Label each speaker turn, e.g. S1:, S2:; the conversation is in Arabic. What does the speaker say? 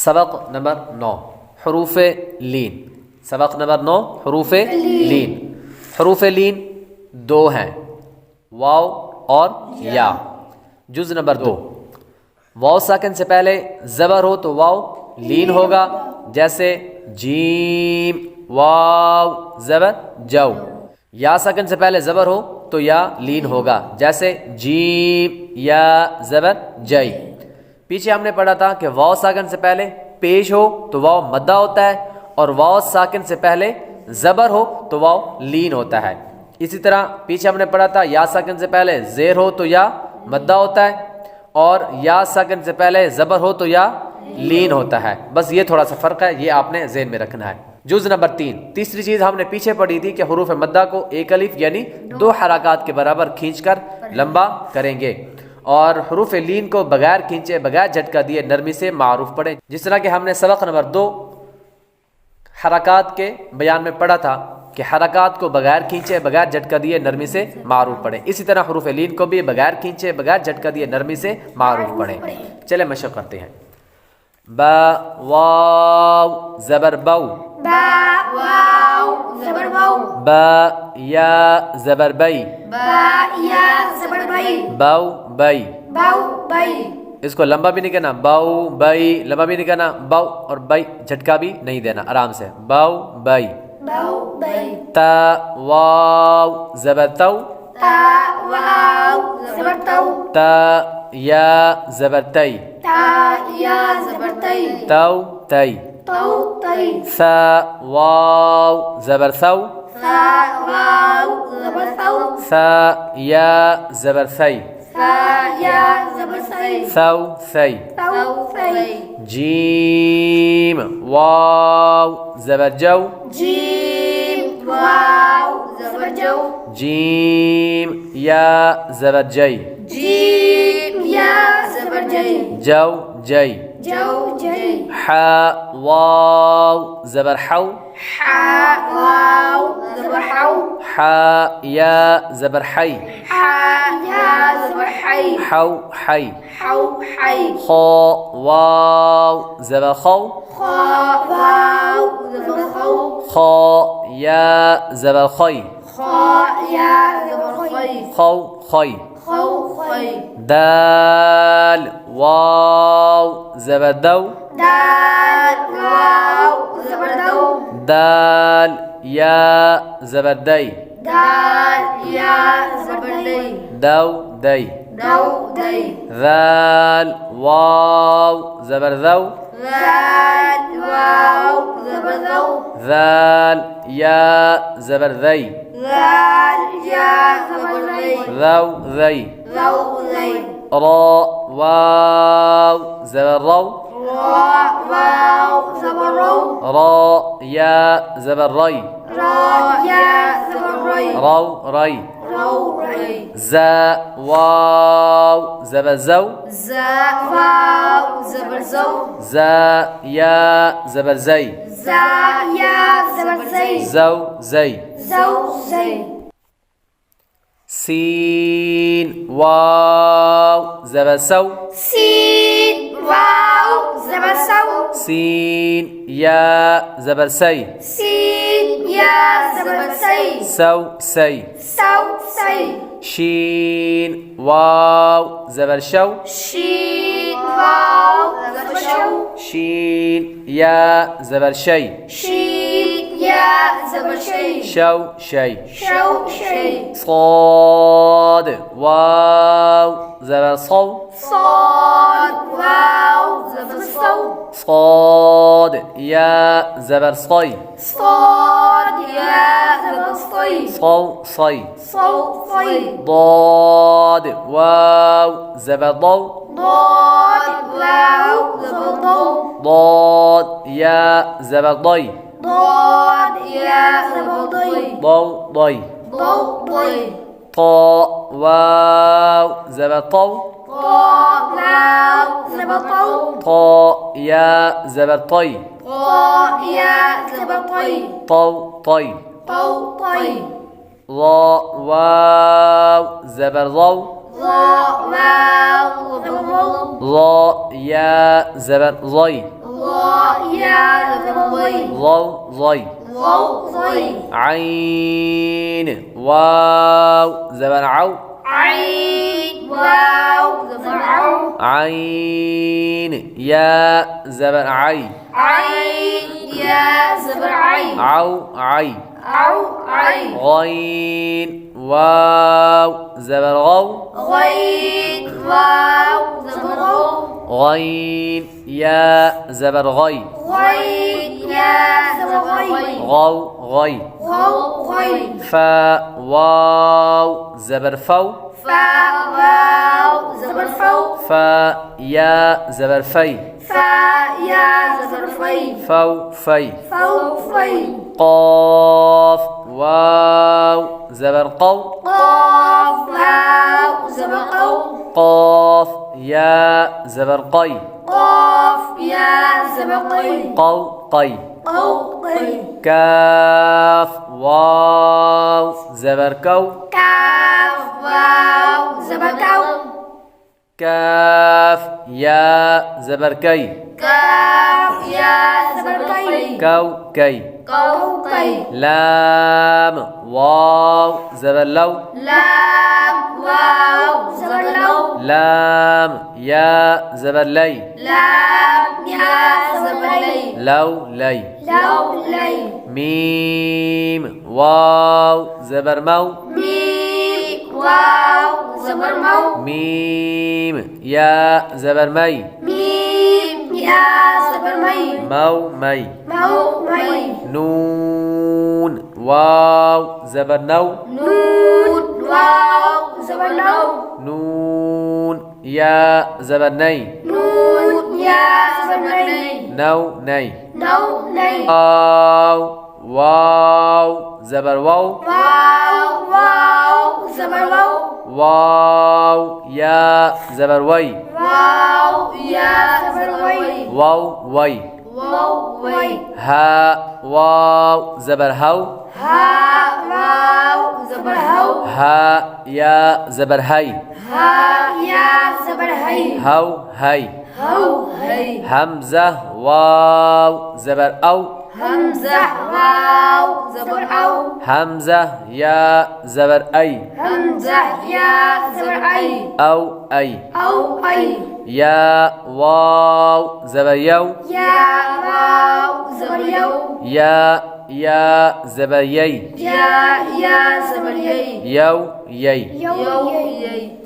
S1: سبق نمبر 9 حروف لین. سبق نمبر 9 حروف لین. حروف لین دو ہیں، واو اور یا. جز نمبر 2، واو ساکن سے پہلے زبر ہو تو واو لین ہوگا، جیسے جیم واو زبر جو. یا ساکن سے پہلے زبر ہو تو یا لین ہوگا، جیسے جیم یا زبر جئی. پیچھے ہم نے پڑھا تھا کہ واو ساکن سے پہلے پیش ہو تو واو مدہ ہوتا ہے، اور واو ساکن سے پہلے زبر ہو تو واو لین ہوتا ہے. اسی طرح پیچھے ہم نے پڑھا تھا یا ساکن سے پہلے زیر ہو تو یا مدہ ہوتا ہے، اور یا ساکن سے پہلے زبر ہو تو یا لین ہوتا ہے. بس یہ تھوڑا سا فرق ہے، یہ آپ نے ذہن میں رکھنا ہے. جز نمبر 3، تیسری چیز ہم نے پیچھے پڑھی تھی کہ حروف مدہ کو ایک الف یعنی 2 حرکات کے برابر کھینچ کر لمبا کریں گے، اور حروف لین کو بغیر کھینچے بغیر جھٹکا دیے نرمی سے معروف پڑھیں. جس طرح کہ ہم نے سبق نمبر 2 حرکات کے بیان میں پڑھا تھا کہ حرکات کو بغیر کھینچے بغیر جھٹکا دیے نرمی سے معروف پڑھیں، اسی طرح حروف لین کو بھی بغیر کھینچے بغیر جھٹکا دیے نرمی سے معروف پڑھیں. چلے مشق کرتے ہیں. با واو زبر بو،
S2: با واو زبر واو،
S1: با یا زبر بئی،
S2: با یا زبر بئی،
S1: باو بئی.
S2: باو بئی،
S1: اس کو لمبا بھی نہیں کہنا، باؤ بئی، لمبا بھی نہیں کہنا، باؤ اور بئی جھٹکا بھی نہیں دینا، آرام سے باؤ بئی.
S2: باو بئی،
S1: تا واو زبر تو،
S2: تا واو زبر تو،
S1: تا یا زبر تی،
S2: تا یا زبر تی،
S1: تو تی.
S2: تو تی،
S1: ثا واو زبر ثو،
S2: ثا واو زبر ثو،
S1: ثا یا زبر ثی،
S2: ثا یا زبر ثی،
S1: ثو ثی.
S2: ثو ثی.
S1: جیم واو زبر جو،
S2: جیم واو زبر جو،
S1: جیم یا زبر جئی،
S2: جیم یا زبر جئی،
S1: جو جئی.
S2: جو جئی.
S1: حا واو زبر حو،
S2: حا واو زبر حو،
S1: حا یا زبر حی،
S2: حا یا زبر حی،
S1: حو حی.
S2: حو حی.
S1: خا واو زبر خو،
S2: خا واو زبر خو،
S1: خا یا زبر خی،
S2: خا یا زبر خی،
S1: خو خی.
S2: خو خی.
S1: دال واو زبر دو،
S2: دال واو زبر دو،
S1: دال یا زبر دی،
S2: دال یا زبر دی،
S1: دو دی.
S2: دو دی.
S1: ذال واو زبر ذو،
S2: ذال واو زبر ذو،
S1: ذال یا زبر ذی،
S2: ذال یا زبر ذی،
S1: ذو ذی.
S2: ذو ذی.
S1: را واو زبر رو،
S2: را واو زبر رو،
S1: را یا زبر ری،
S2: را یا زبر ری،
S1: رو ری.
S2: رو ری.
S1: زا واو زبر زو،
S2: زا واو زبر زو،
S1: زا یا زبر زی،
S2: زا یا زبر زی،
S1: زو زی.
S2: زو زی.
S1: سین واو زبر سو،
S2: سین واو زبر سو،
S1: سین یا زبر سی،
S2: سین یا زبر سی،
S1: سو سی.
S2: سو سی.
S1: شین واو زبر شو،
S2: شین واو زبر شو،
S1: شین یا زبر شی،
S2: شین یا زبر شی،
S1: شو شی.
S2: شو شی.
S1: صاد واو زبر صو،
S2: صاد واو زبر صو،
S1: صاد یا زبر صی،
S2: صاد یا زبر صی،
S1: صو صی.
S2: صو صی.
S1: ضاد واو زبر ضو،
S2: ضاد واو زبر ضو،
S1: ضاد یا زبر ضی،
S2: ضاد یا زبر ضی،
S1: ضو ضی.
S2: ضو ضی.
S1: طا واو زبر طو،
S2: طا واو زبر طو،
S1: طا یا زبر طی،
S2: طا یا زبر طی،
S1: طو طی.
S2: طو طی.
S1: ضا واو زبر ضو،
S2: ضا واو زبر ضو،
S1: ضا یا زبر ضی،
S2: ضا يا زبر ضي
S1: ضو ضي
S2: ضو ضي
S1: عين واو زبر عو
S2: عين واو زبر عو
S1: عين يا زبر عي
S2: عين يا زبر عي
S1: عو عي
S2: عو عي
S1: غين واو زبر غو
S2: غين واو زبر غو
S1: غين يا زبر غي
S2: غين يا زبر غي
S1: غو غي
S2: غو غي
S1: فا واو زبر فو
S2: فا واو زبر فو
S1: فا يا زبر في
S2: فا يا زبر في
S1: فو في
S2: فو في
S1: قاف واو زبر قو
S2: قاف واو زبر قو
S1: قاف يا زبر قي
S2: قاف يا زبر قي
S1: قو قي
S2: قو قي
S1: كاف واو زبر كو
S2: كاف واو زبر كو
S1: كاف يا زبر كي
S2: كاف يا زبر كي
S1: كو كي
S2: قو كي
S1: لام واو زبر لو
S2: لام واو زبر لو
S1: لام يا زبر لي
S2: لام يا زبر لي
S1: لو لي
S2: لو لي
S1: ميم واو زبر مو
S2: ميم واو زبر مو
S1: ميم يا زبر مي
S2: ميم يا زبر مي
S1: مو مي
S2: مو مي
S1: نون واو زبر نو
S2: نون واو زبر نو
S1: نون يا زبر ني
S2: نون يا زبر ني
S1: نو ني
S2: نو ني
S1: واو زبر واو
S2: واو واو زبر واو
S1: واو يا زبر وي
S2: واو يا زبر وي
S1: واو وي
S2: واو وي
S1: ها واو زبر هو
S2: ها واو زبر هو
S1: ها يا زبر هي
S2: ها يا زبر هي
S1: هو هي
S2: هو هي
S1: همزة واو زبر أو
S2: همزة واو زبر أو
S1: همزة يا زبر أي
S2: همزة يا زبر أي
S1: أو أي
S2: أو أي
S1: يا واو زبر يو
S2: يا واو زبر يو
S1: يا زبر يي
S2: يا زبر يي
S1: يو يي
S2: يو يي